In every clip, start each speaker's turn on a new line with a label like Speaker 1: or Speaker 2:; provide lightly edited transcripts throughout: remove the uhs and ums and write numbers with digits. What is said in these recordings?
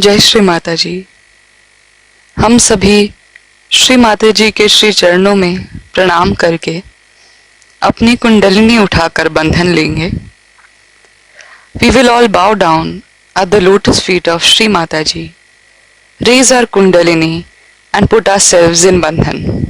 Speaker 1: जय श्री माता जी। हम सभी श्री माता जी के श्री चरणों में प्रणाम करके अपनी कुंडलिनी उठाकर बंधन लेंगे। We will all bow down at the lotus feet of Shri Mataji, raise our kundalini and put ourselves in bandhan.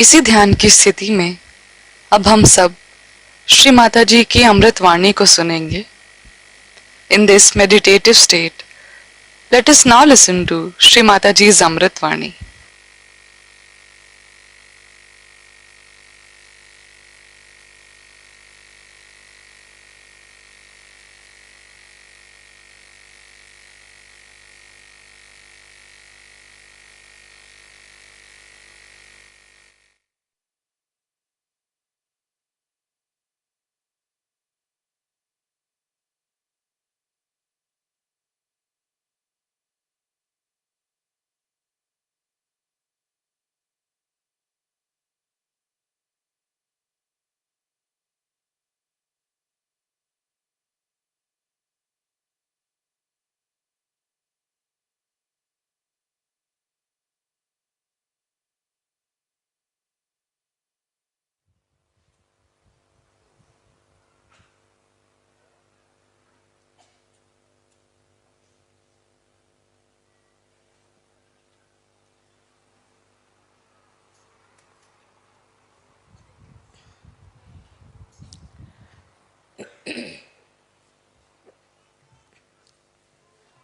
Speaker 1: इसी ध्यान की स्थिति में अब हम सब श्री माता जी की अमृत वाणी को सुनेंगे. In this meditative state, let us now listen to Shri Mataji's Amrit Vani.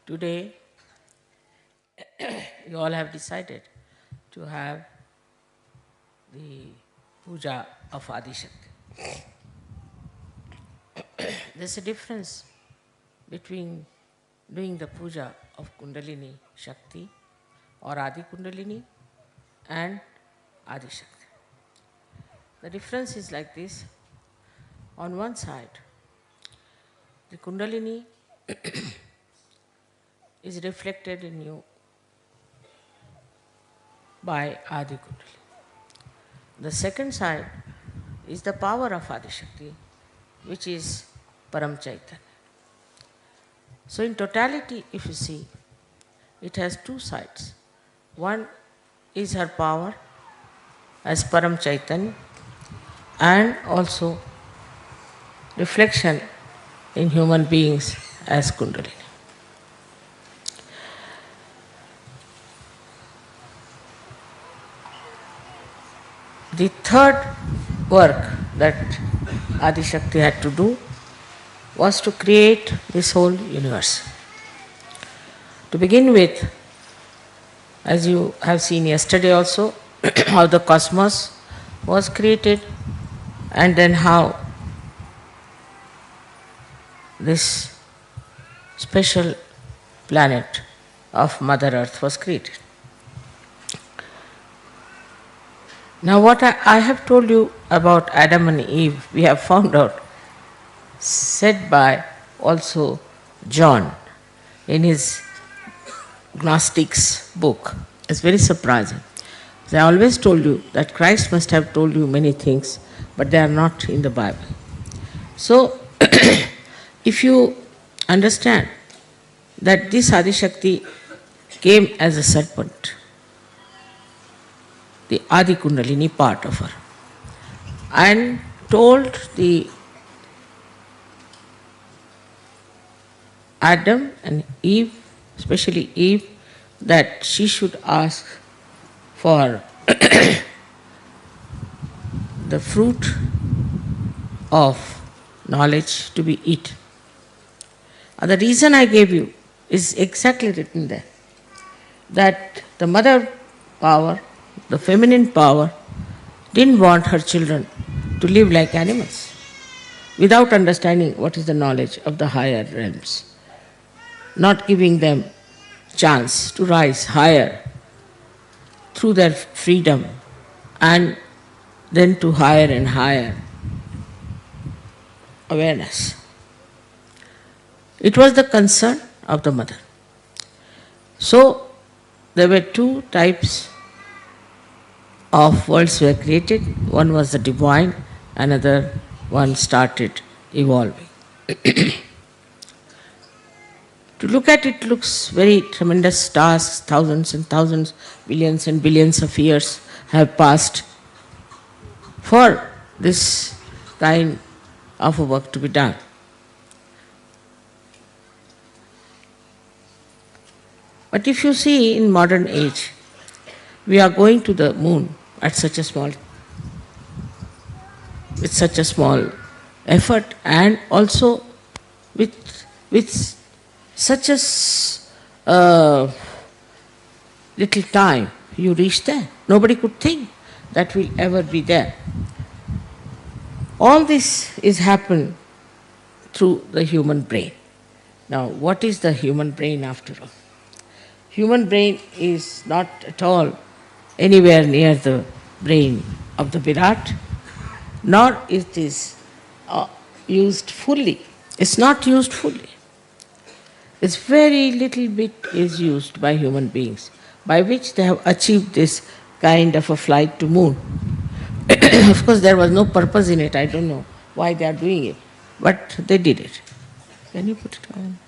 Speaker 2: Today, you all have decided to have the puja of Adi Shakti. There's a difference between doing the puja of Kundalini Shakti or Adi Kundalini and Adi Shakti. The difference is like this. On one side, the Kundalini is reflected in you by Adi Kundalini. The second side is the power of Adi Shakti, which is Param Chaitanya. So in totality, if you see, it has two sides. One is her power as Param Chaitanya and also reflection in human beings as Kundalini. The third work that Adi Shakti had to do was to create this whole universe. To begin with, as you have seen yesterday also, how the cosmos was created and then how this special planet of Mother Earth was created. Now what I have told you about Adam and Eve, we have found out, said by also John in his Gnostics book. It's very surprising. I always told you that Christ must have told you many things, but they are not in the Bible. So, if you understand that this Adi Shakti came as a serpent, the Adi Kundalini part of her, and told the Adam and Eve, especially Eve, that she should ask for the fruit of knowledge to be eaten. And the reason I gave you is exactly written there, that the mother power, the feminine power, didn't want her children to live like animals without understanding what is the knowledge of the higher realms, not giving them chance to rise higher through their freedom and then to higher and higher awareness. It was the concern of the mother. So there were two types of worlds were created. One was the divine, another one started evolving. To look at it looks very tremendous tasks, thousands and thousands, billions and billions of years have passed for this kind of a work to be done. But if you see in modern age, we are going to the moon at such a small with such a small effort, and also with such a little time you reach there. Nobody could think that will ever be there. All this is happened through the human brain. Now, what is the human brain after all? Human brain is not at all anywhere near the brain of the Virat, nor it is used fully. It's not used fully. It's very little bit is used by human beings, by which they have achieved this kind of a flight to moon. Of course, there was no purpose in it. I don't know why they are doing it, but they did it. Can you put it on?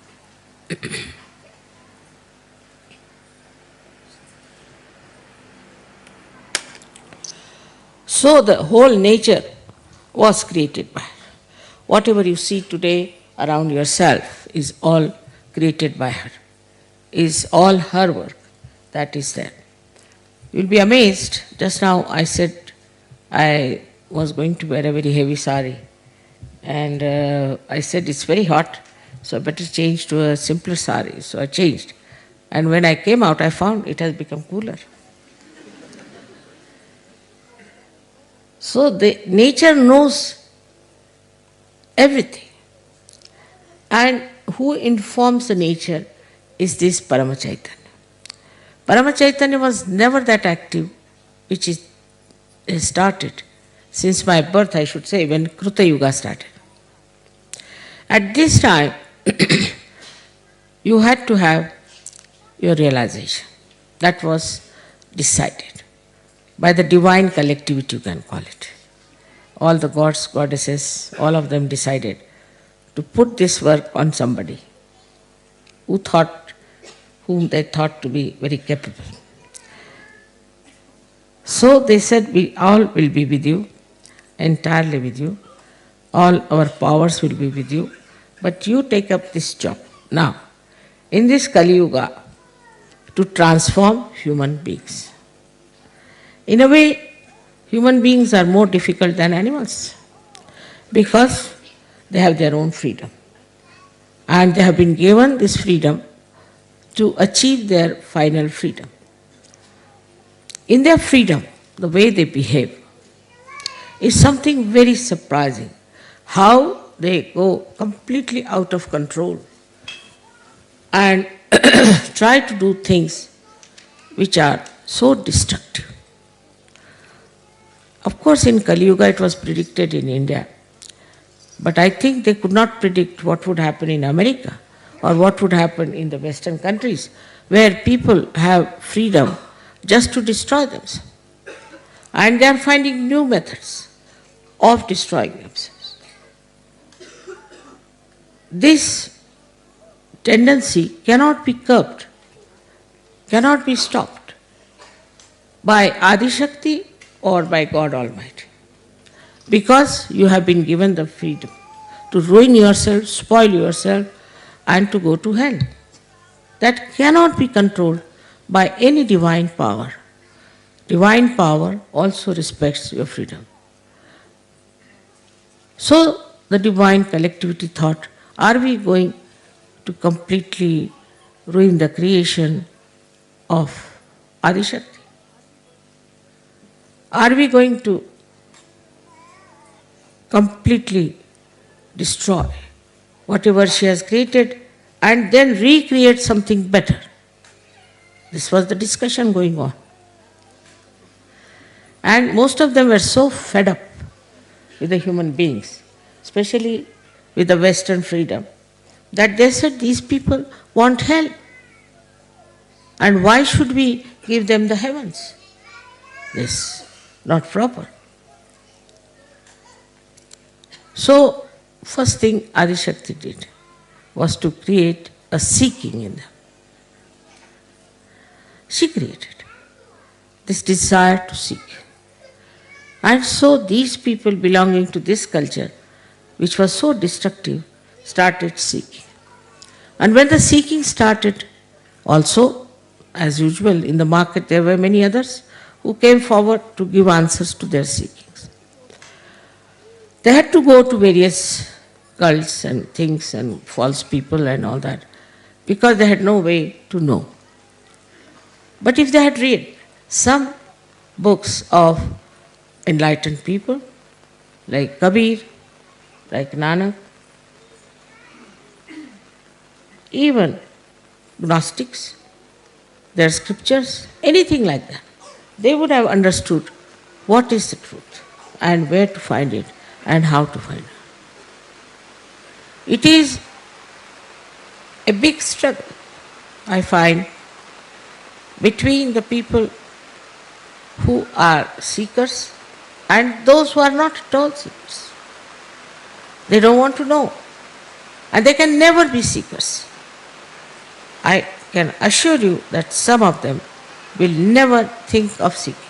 Speaker 2: So the whole nature was created by her. Whatever you see today around yourself is all created by her, is all her work that is there. You'll be amazed. Just now I said I was going to wear a very heavy sari, and I said it's very hot, so I better change to a simpler sari. So I changed. And when I came out, I found it has become cooler. So the nature knows everything. And who informs the nature is this Paramachaitanya. Paramachaitanya was never that active, which is started since my birth, I should say, when Kruta Yuga started. At this time, you had to have your realization. That was decided by the divine collectivity, you can call it. All the gods, goddesses, all of them decided to put this work on somebody whom they thought to be very capable. So they said, we all will be with you, entirely with you. All our powers will be with you, but you take up this job now, in this Kali Yuga, to transform human beings. In a way, human beings are more difficult than animals because they have their own freedom. And they have been given this freedom to achieve their final freedom. In their freedom, the way they behave is something very surprising. How they go completely out of control and try to do things which are so destructive. Of course, in Kali Yuga it was predicted in India, but I think they could not predict what would happen in America or what would happen in the Western countries, where people have freedom just to destroy themselves. And they are finding new methods of destroying themselves. This tendency cannot be curbed, cannot be stopped by Adi Shakti or by God Almighty, because you have been given the freedom to ruin yourself, spoil yourself, and to go to hell. That cannot be controlled by any divine power. Divine power also respects your freedom. So the divine collectivity thought, are we going to completely ruin the creation of Adi Shakti? Are we going to completely destroy whatever she has created and then recreate something better? This was the discussion going on. And most of them were so fed up with the human beings, especially with the Western freedom, that they said these people want hell. And why should we give them the heavens? This not proper. So, first thing Adi Shakti did was to create a seeking in them. She created this desire to seek. And so these people belonging to this culture, which was so destructive, started seeking. And when the seeking started, also, as usual, in the market there were many others who came forward to give answers to their seekings. They had to go to various cults and things and false people and all that because they had no way to know. But if they had read some books of enlightened people like Kabir, like Nanak, even Gnostics, their scriptures, anything like that, they would have understood what is the truth and where to find it and how to find it. It is a big struggle, I find, between the people who are seekers and those who are not at all seekers. They don't want to know, and they can never be seekers. I can assure you that some of them will never think of seeking.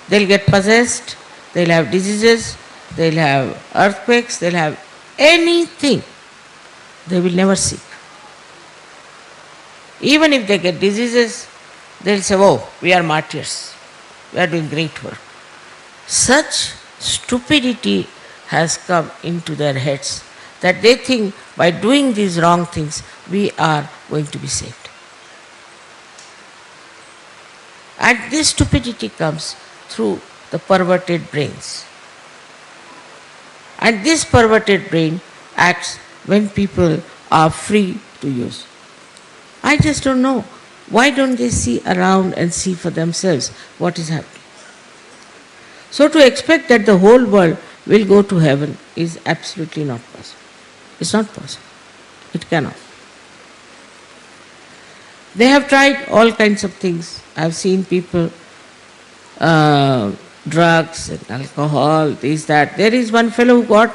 Speaker 2: They'll get possessed, they'll have diseases, they'll have earthquakes, they'll have anything. They will never seek. Even if they get diseases, they'll say, oh, we are martyrs, we are doing great work. Such stupidity has come into their heads that they think by doing these wrong things, we are going to be saved. And this stupidity comes through the perverted brains. And this perverted brain acts when people are free to use. I just don't know. Why don't they see around and see for themselves what is happening? So to expect that the whole world will go to heaven is absolutely not possible. It's not possible. It cannot. They have tried all kinds of things. I've seen people, drugs and alcohol, this, that. There is one fellow who got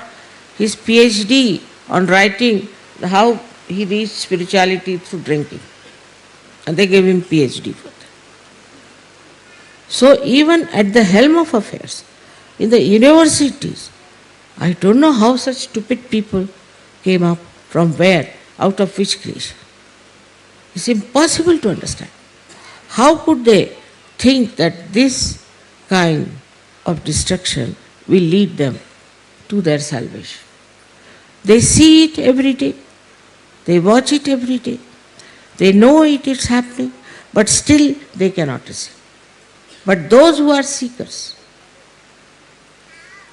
Speaker 2: his PhD on writing how he reached spirituality through drinking. And they gave him PhD for that. So even at the helm of affairs, in the universities, I don't know how such stupid people came up, from where, out of which creation. It's impossible to understand. How could they think that this kind of destruction will lead them to their salvation? They see it every day. They watch it every day. They know it is happening, but still they cannot receive. But those who are seekers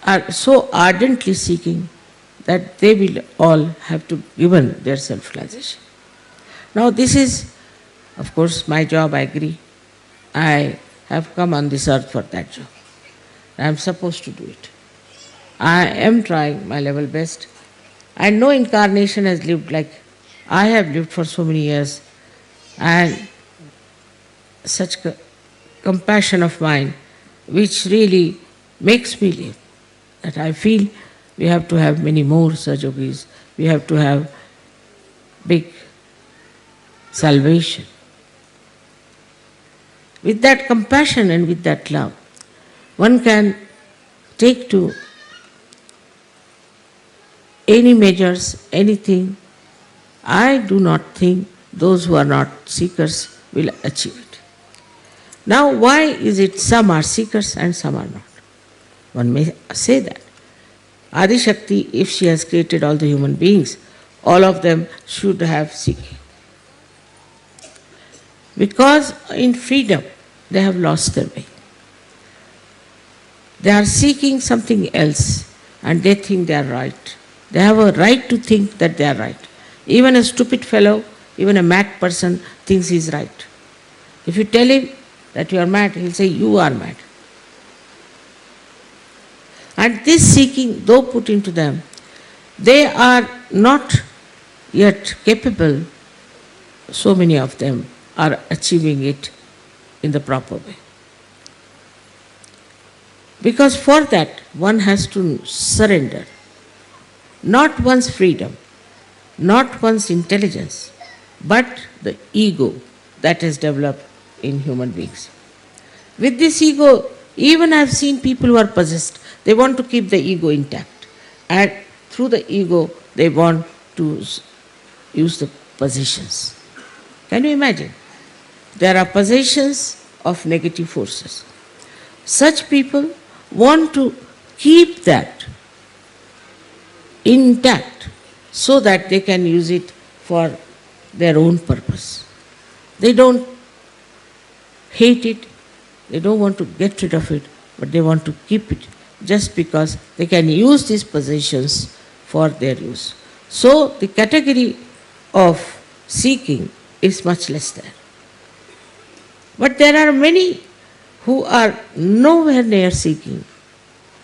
Speaker 2: are so ardently seeking that they will all have to given their self-realization. Now this is, of course, my job, I agree. I have come on this earth for that job. I am supposed to do it. I am trying my level best. And no incarnation has lived like I have lived for so many years. And such compassion of mine, which really makes me live, that I feel we have to have many more Sajogis, we have to have big salvation. With that compassion and with that love, one can take to any measures, anything. I do not think those who are not seekers will achieve it. Now, why is it some are seekers and some are not? One may say that. Adi Shakti, if she has created all the human beings, all of them should have seeking. Because in freedom, they have lost their way. They are seeking something else and they think they are right. They have a right to think that they are right. Even a stupid fellow, even a mad person thinks he is right. If you tell him that you are mad, he will say, you are mad. And this seeking, though put into them, they are not yet capable, so many of them are achieving it in the proper way. Because for that, one has to surrender not one's freedom, not one's intelligence, but the ego that is developed in human beings. With this ego, even I have seen people who are possessed, they want to keep the ego intact. And through the ego, they want to use the possessions. Can you imagine? There are possessions of negative forces. Such people want to keep that intact so that they can use it for their own purpose. They don't hate it, they don't want to get rid of it, but they want to keep it just because they can use these possessions for their use. So the category of seeking is much less there. But there are many who are nowhere near seeking,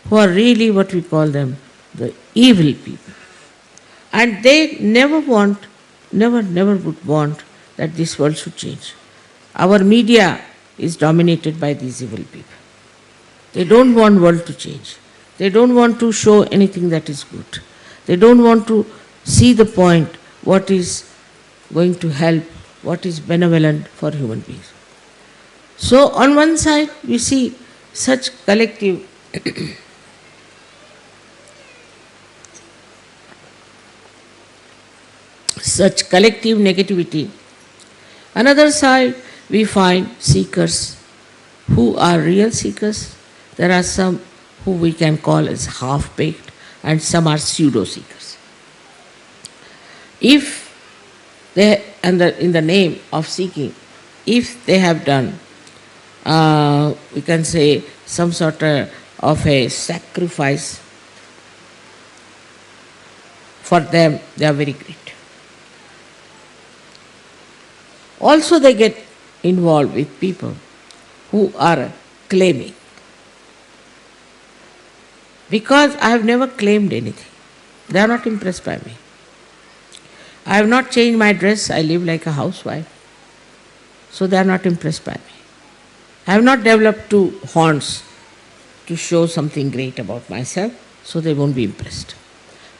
Speaker 2: who are really what we call them the evil people. And they never would want that this world should change. Our media is dominated by these evil people. They don't want world to change. They don't want to show anything that is good. They don't want to see the point, what is going to help, what is benevolent for human beings. So on one side we see such collective negativity. Another side we find seekers who are real seekers. There are some who we can call as half-baked and some are pseudo-seekers. If they, in the name of seeking, if they have done, we can say, some sort of a sacrifice, for them they are very great. Also they get involved with people who are claiming. Because I have never claimed anything. They are not impressed by me. I have not changed my dress, I live like a housewife. So they are not impressed by me. I have not developed two horns to show something great about myself, so they won't be impressed.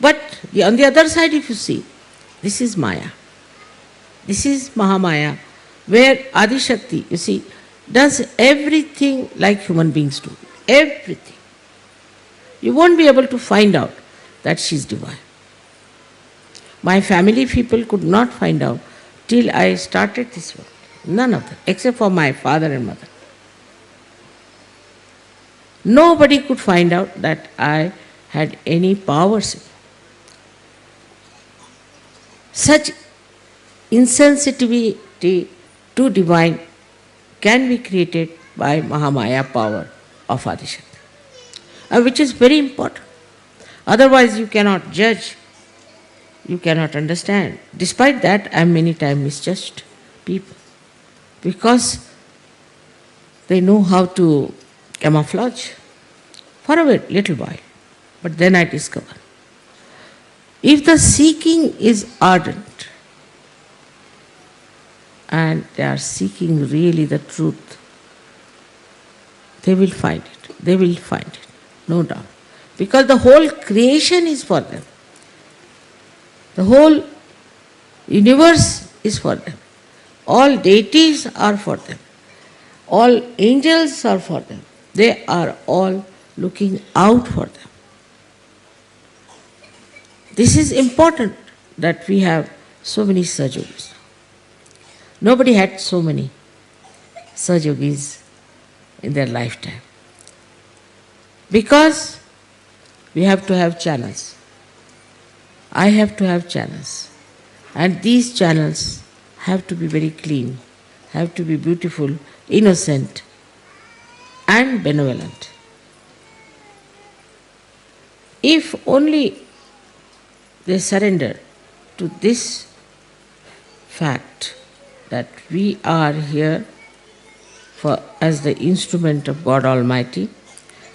Speaker 2: But on the other side, if you see, this is Maya. This is Mahamaya, where Adi Shakti, you see, does everything like human beings do. Everything. You won't be able to find out that she is divine. My family people could not find out till I started this work. None of them, except for my father and mother. Nobody could find out that I had any powers. Such insensitivity to divine can be created by Mahamaya power of Adishakti, which is very important. Otherwise you cannot judge, you cannot understand. Despite that, I am many times misjudged people because they know how to camouflage for a little while. But then I discover, if the seeking is ardent and they are seeking really the truth, they will find it. They will find it, no doubt. Because the whole creation is for them. The whole universe is for them. All deities are for them. All angels are for them. They are all looking out for them. This is important that we have so many Sahajogis. Nobody had so many Sahajogis in their lifetime. Because we have to have channels. I have to have channels. And these channels have to be very clean, have to be beautiful, innocent, and benevolent. If only they surrender to this fact that we are here as the instrument of God Almighty,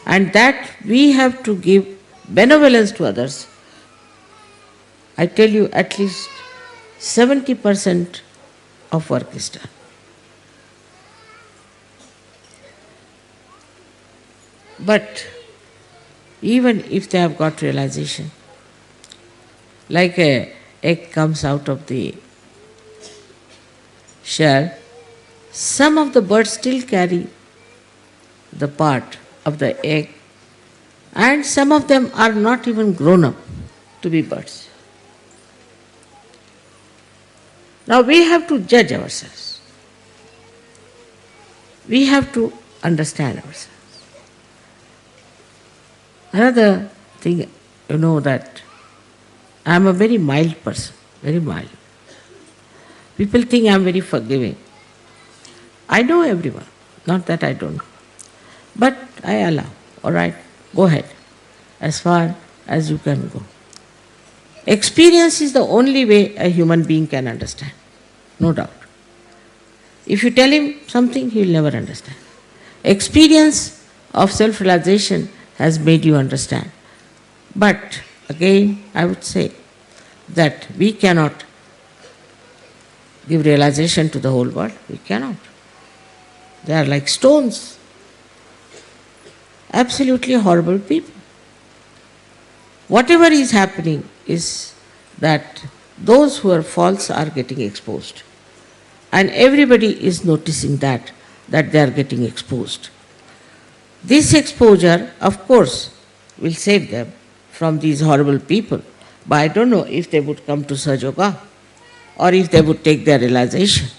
Speaker 2: and that we have to give benevolence to others, I tell you at least 70% of work is done. But even if they have got realization, like an egg comes out of the shell, some of the birds still carry the part of the egg, and some of them are not even grown up to be birds. Now we have to judge ourselves. We have to understand ourselves. Another thing, you know that I am a very mild person, very mild. People think I am very forgiving. I know everyone, not that I don't know. But I allow, all right, go ahead, as far as you can go. Experience is the only way a human being can understand, no doubt. If you tell him something, he will never understand. Experience of self-realization has made you understand. But again, I would say that we cannot give realization to the whole world. We cannot. They are like stones. Absolutely horrible people. Whatever is happening is that those who are false are getting exposed. And everybody is noticing that they are getting exposed. This exposure, of course, will save them from these horrible people. But I don't know if they would come to Sahaja Yoga or if they would take their realization.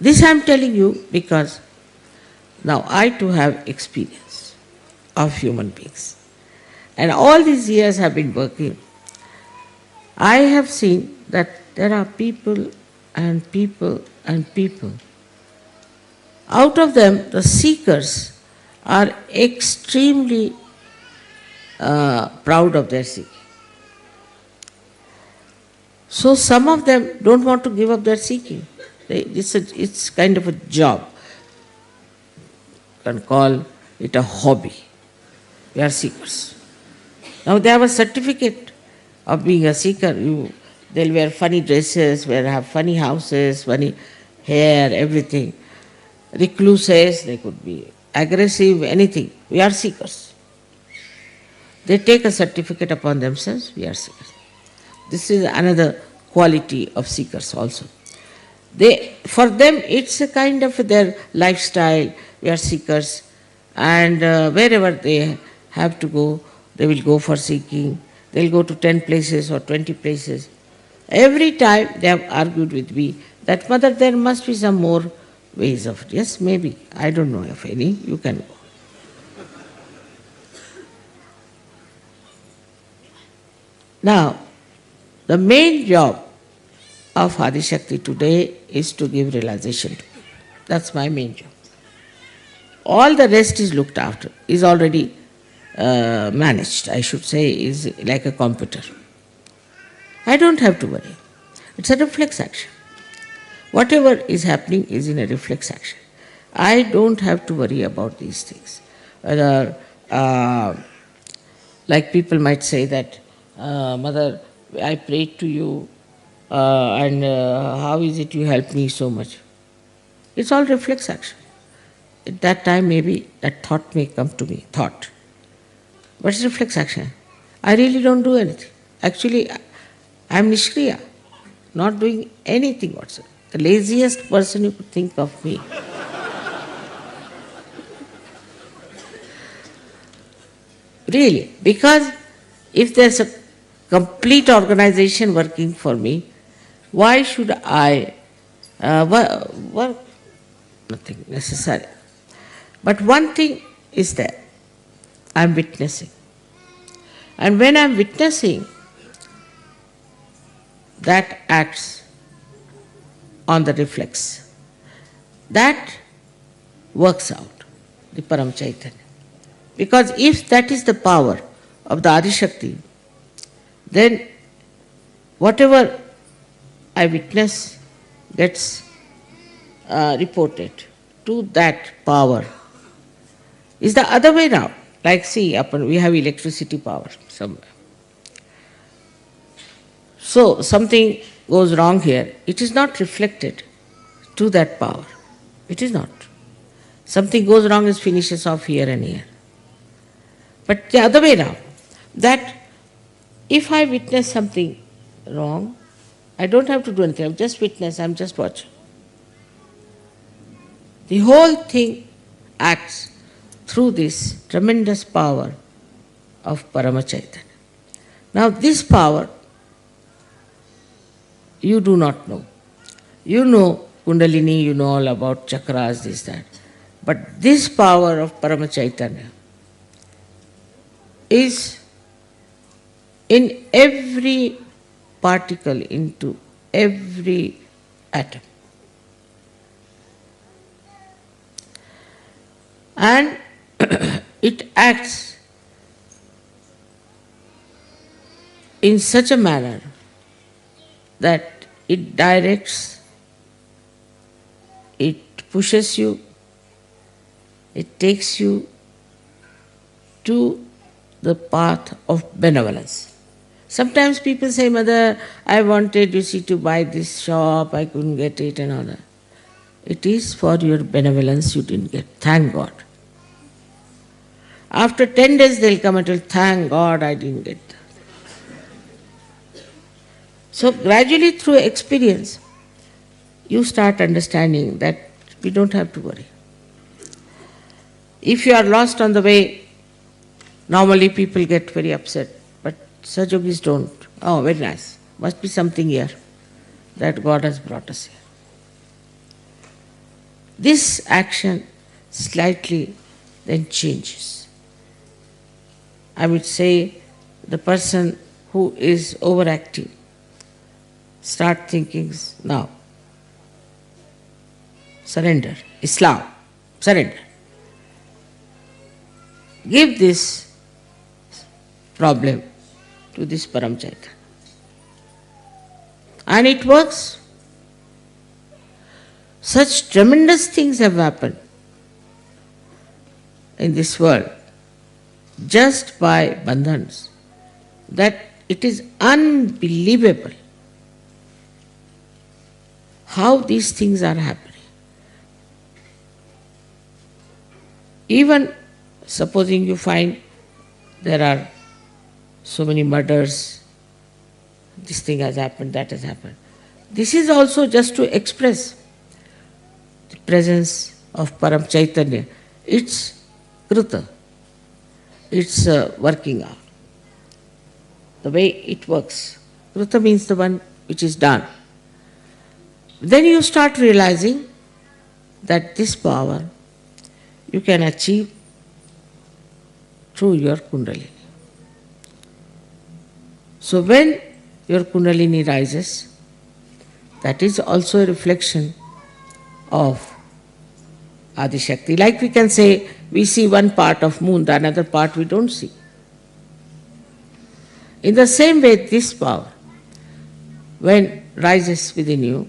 Speaker 2: This I am telling you because now I too have experience of human beings. And all these years I have been working. I have seen that there are people and people and people. Out of them, the seekers are extremely proud of their seeking. So some of them don't want to give up their seeking. It's kind of a job. You can call it a hobby. We are seekers. Now they have a certificate of being a seeker. They'll wear funny dresses, they'll have funny houses, funny hair, everything. Recluses, they could be aggressive, anything. We are seekers. They take a certificate upon themselves, we are seekers. This is another quality of seekers also. For them, it's a kind of their lifestyle. We are seekers, and wherever they have to go, they will go for seeking. They'll go to 10 places or 20 places. Every time they have argued with me that, Mother, there must be some more ways of it. Yes, maybe. I don't know of any. You can go. Now, the main job of Adi Shakti today is to give realization to people. That's my main job. All the rest is looked after, is already managed, I should say, is like a computer. I don't have to worry. It's a reflex action. Whatever is happening is in a reflex action. I don't have to worry about these things. Whether, like people might say that, Mother, I prayed to you, and how is it you helped me so much? It's all reflex action. At that time, maybe that thought may come to me, thought. But it's reflex action. I really don't do anything. Actually, I'm Nishkriya, not doing anything whatsoever. The laziest person you could think of me. Really, because if there's a complete organization working for me, why should I work? Nothing necessary. But one thing is there, I'm witnessing. And when I'm witnessing, that acts on the reflex. That works out, the Param Chaitanya. Because if that is the power of the Adi Shakti, then whatever I witness gets reported to that power. Is the other way now. Like see, we have electricity power somewhere. So something goes wrong here, it is not reflected to that power. It is not. Something goes wrong, it finishes off here and here. But the other way now, that if I witness something wrong, I don't have to do anything, I'm just witness, I'm just watching. The whole thing acts through this tremendous power of Parama Chaitanya. Now this power, you do not know. You know Kundalini, you know all about chakras, this, that. But this power of Parama Chaitanya is in every particle, into every atom. And it acts in such a manner that it directs, it pushes you, it takes you to the path of benevolence. Sometimes people say, Mother, I wanted, you see, to buy this shop, I couldn't get it and all that. It is for your benevolence you didn't get. Thank God. After 10 days they'll come and tell, thank God I didn't get that. So gradually through experience, you start understanding that we don't have to worry. If you are lost on the way, normally people get very upset, but Sajogis don't. Oh, very nice. Must be something here that God has brought us here. This action slightly then changes. I would say the person who is overactive start thinking now. Surrender. Islam. Surrender. Give this problem to this Param Chaitanya. And it works. Such tremendous things have happened in this world just by bandhans that it is unbelievable how these things are happening. Even supposing you find there are so many murders, this thing has happened, that has happened. This is also just to express the presence of Param Chaitanya. It's Kruta. It's working out. The way it works. Kruta means the one which is done. Then you start realizing that this power you can achieve through your Kundalini. So when your Kundalini rises, that is also a reflection of Adi Shakti. Like we can say, we see one part of moon, the another part we don't see. In the same way, this power, when rises within you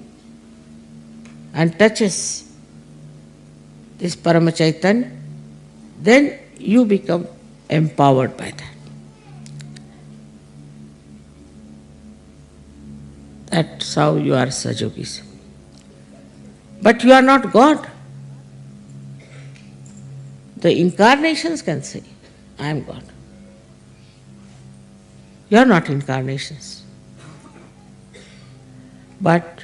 Speaker 2: and touches this Paramachaitan, then you become empowered by that. That's how you are Sajogis. But you are not God. The incarnations can say, I am God. You are not incarnations. But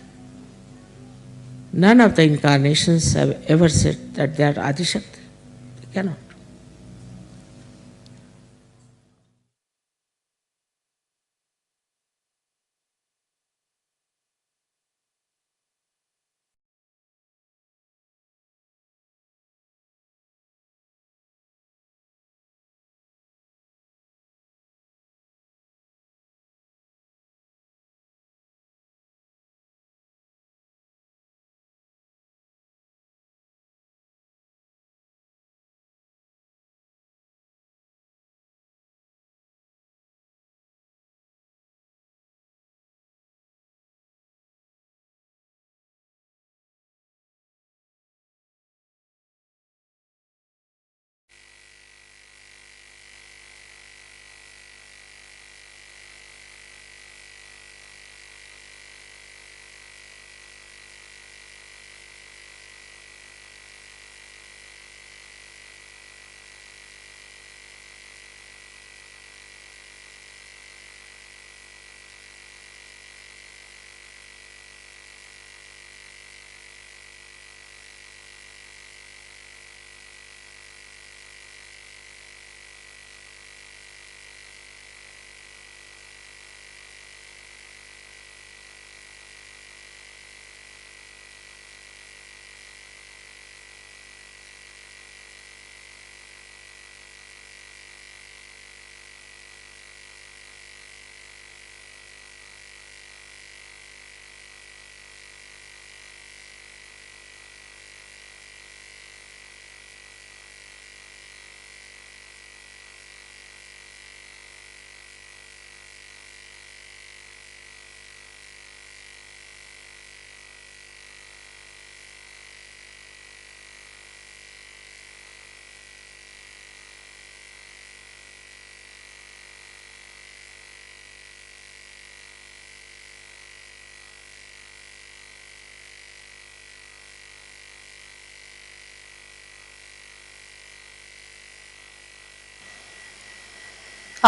Speaker 2: none of the incarnations have ever said that they are Adi Shakti. They cannot.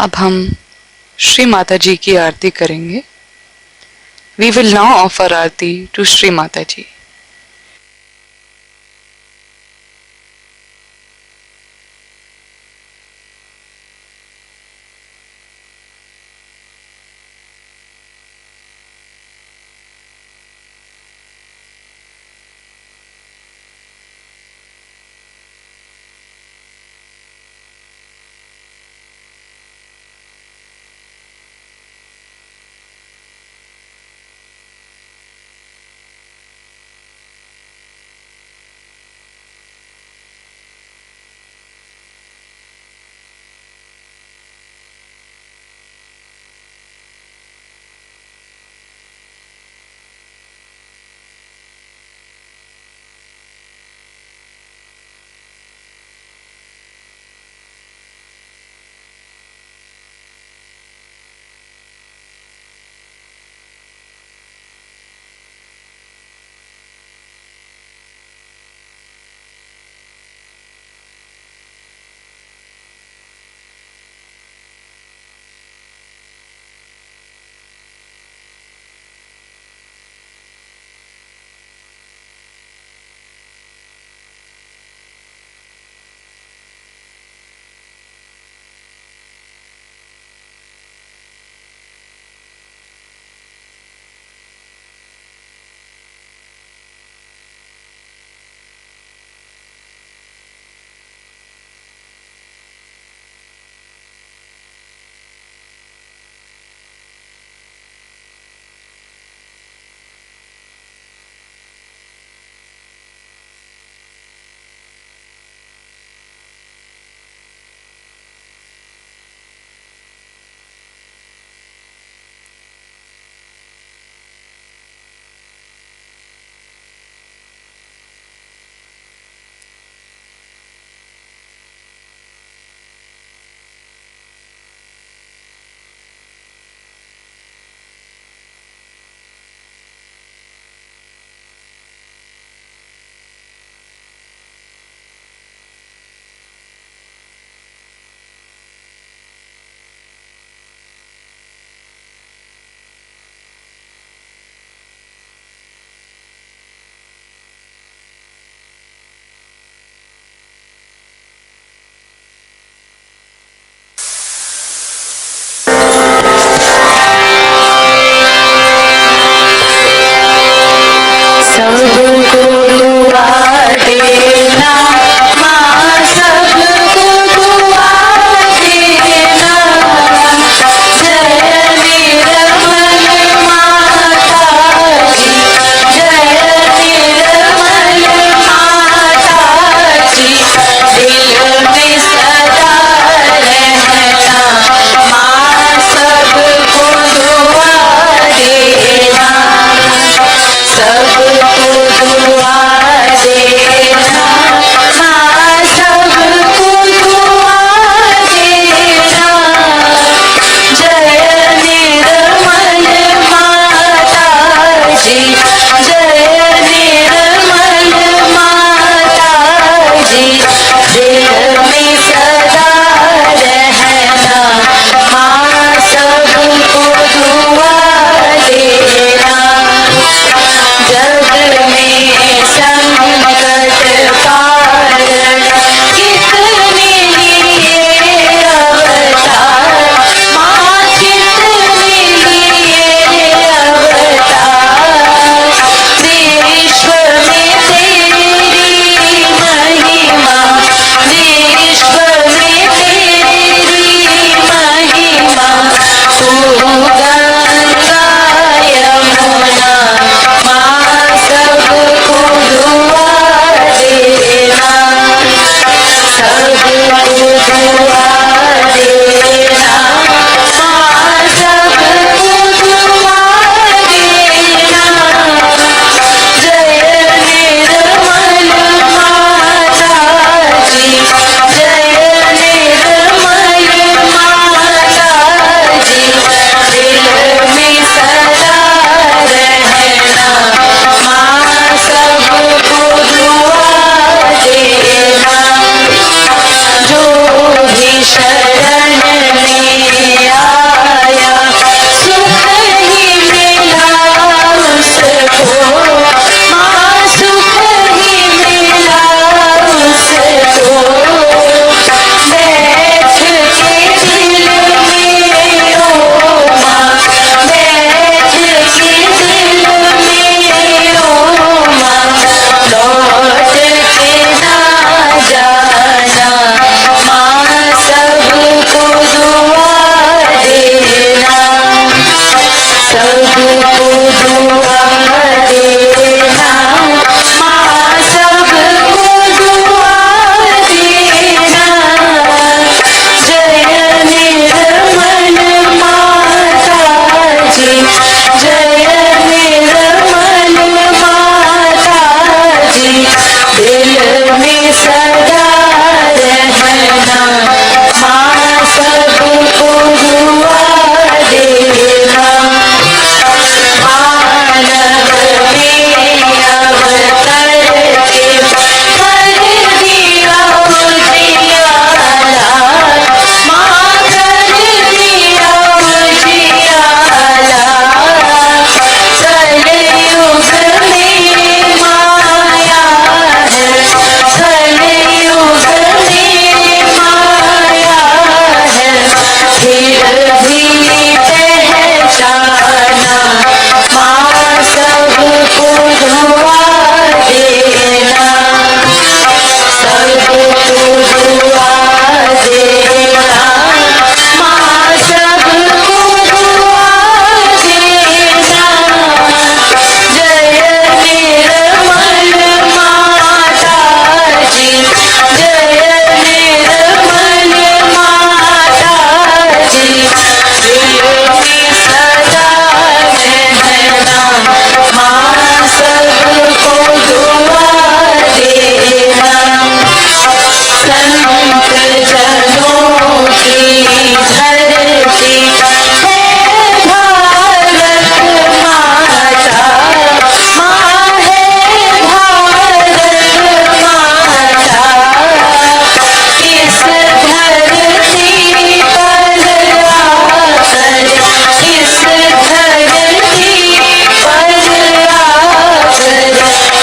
Speaker 1: अब हम श्री माता जी की आरती करेंगे. We will now offer Aarti to Shri Mata जी.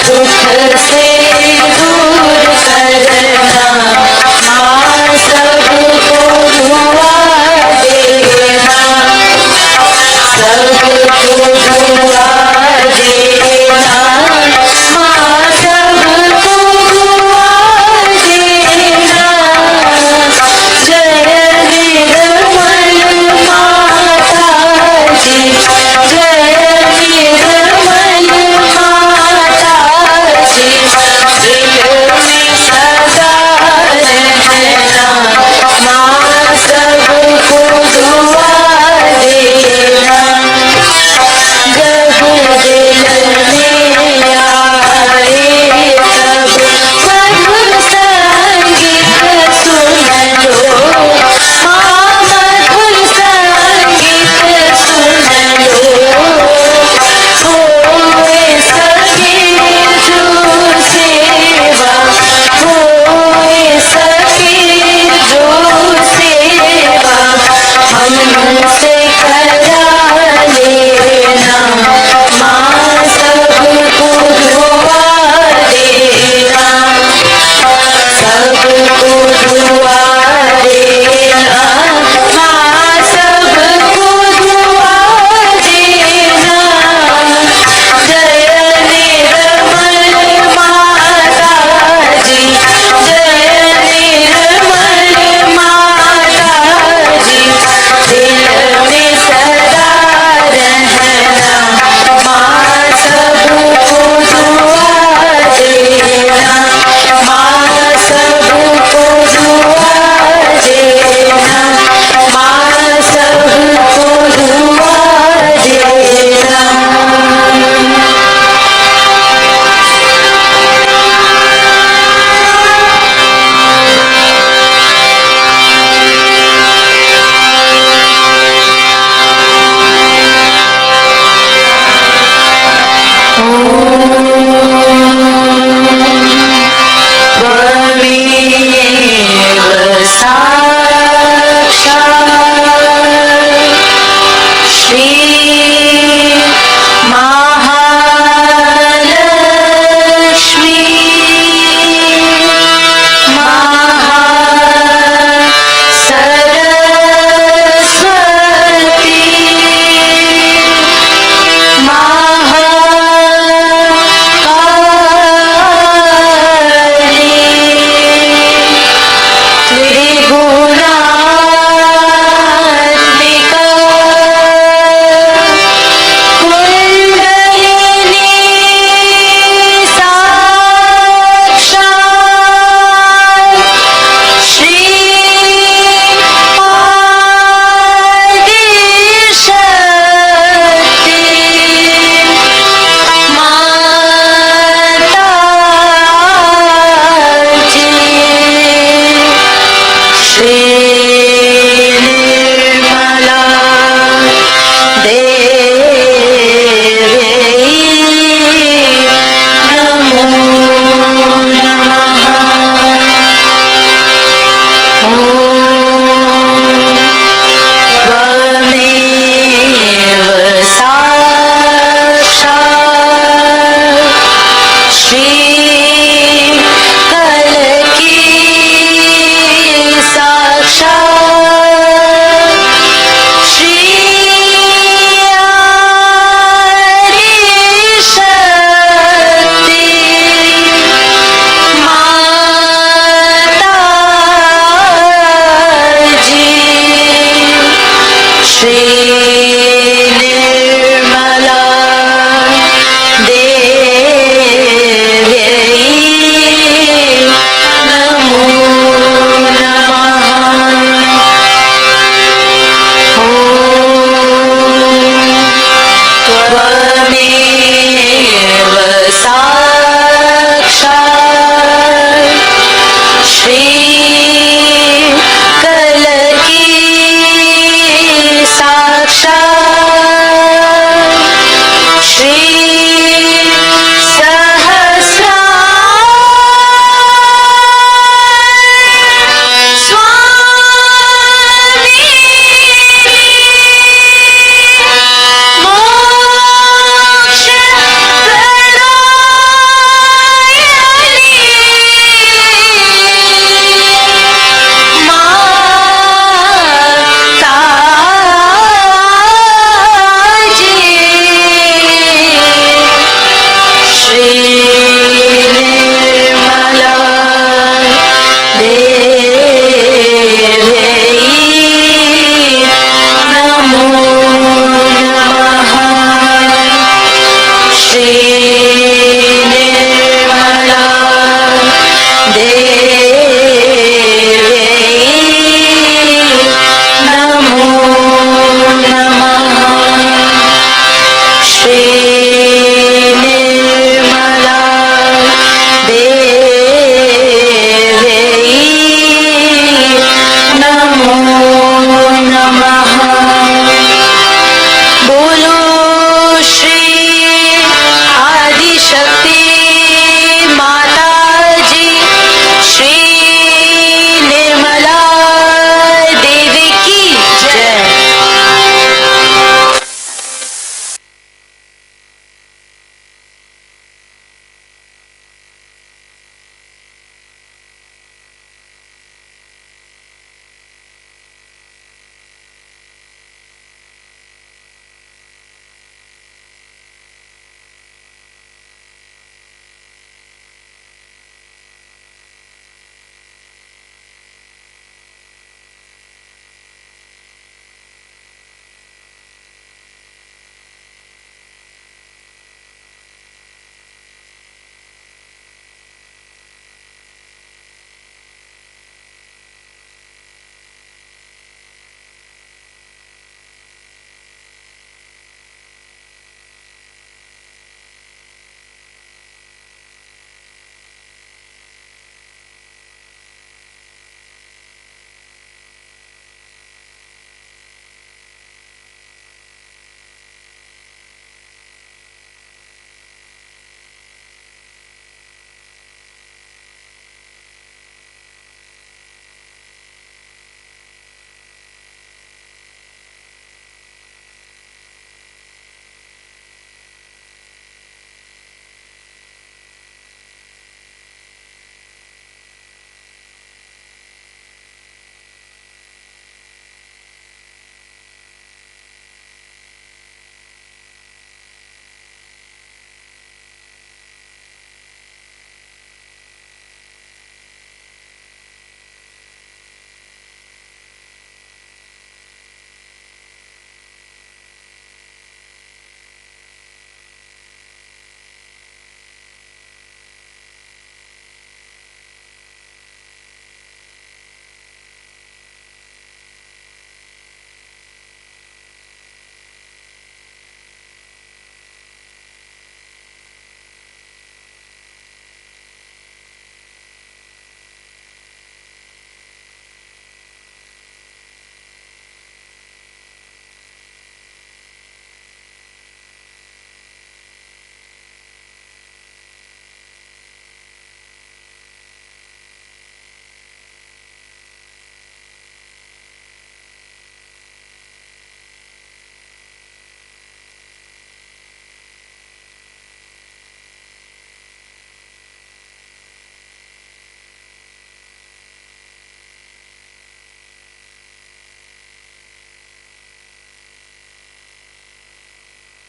Speaker 3: दुख से दूर करना, माँ सबको दुआ देना, सबको दुआ देना, माँ सबको दुआ देना। जय निर्मल माता जी, जय निर्मल माता जी, दिल में सदा रहना, माँ सबको दुआ देना।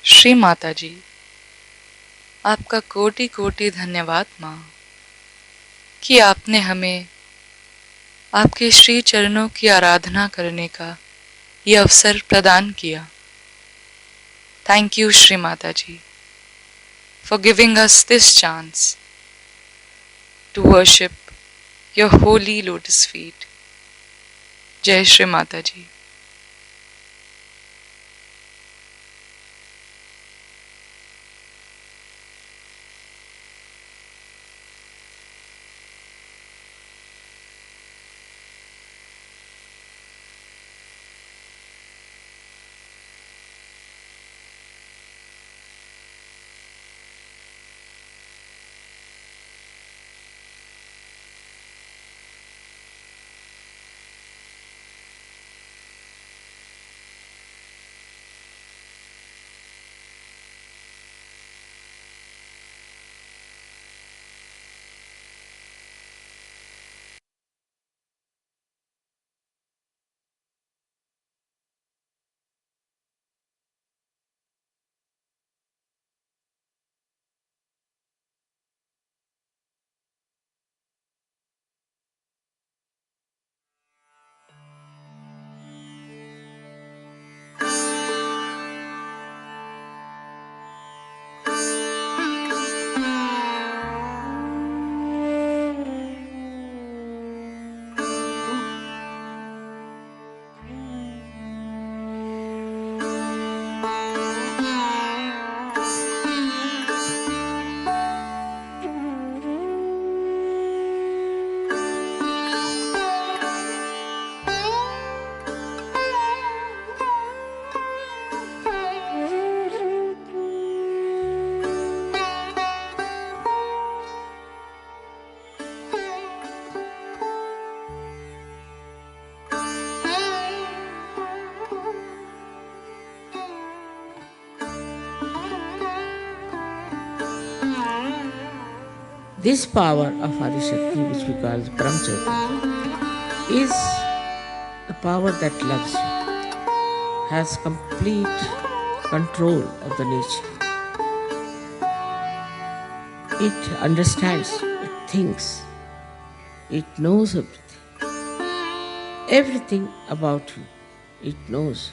Speaker 1: श्री माता जी, आपका कोटि कोटि धन्यवाद माँ कि आपने हमें आपके श्री चरणों की आराधना करने का ये अवसर प्रदान किया। Thank you Shri Mata ji for giving us this chance to worship your holy lotus feet. Jai Shri Mata ji.
Speaker 2: This power of Shakti, which we call Brahm Chaitanya, is the power that loves you, has complete control of the nature. It understands, it thinks, it knows everything about you, it knows.